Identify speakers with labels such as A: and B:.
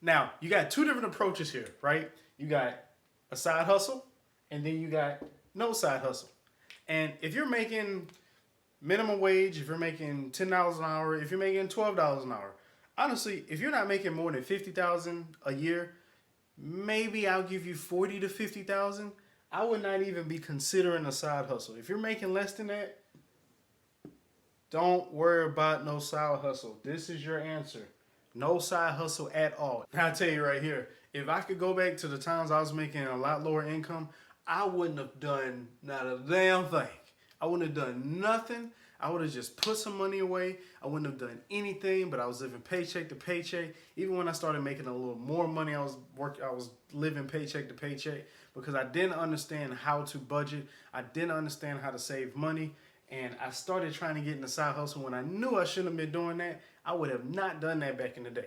A: Now, you got two different approaches here, right? You got a side hustle, and then you got no side hustle. And if you're making minimum wage, if you're making $10 an hour, if you're making $12 an hour, honestly, if you're not making more than 50,000 a year, maybe I'll give you 40 to 50,000. I would not even be considering a side hustle. If you're making less than that, don't worry about no side hustle. This is your answer. No side hustle at all. And I'll tell you right here, if I could go back to the times I was making a lot lower income, I wouldn't have done not a damn thing. I wouldn't have done nothing. I would have just put some money away. I wouldn't have done anything, but I was living paycheck to paycheck. Even when I started making a little more money, I was living paycheck to paycheck because I didn't understand how to budget. I didn't understand how to save money. And I started trying to get in the side hustle when I knew I shouldn't have been doing that. I would have not done that back in the day.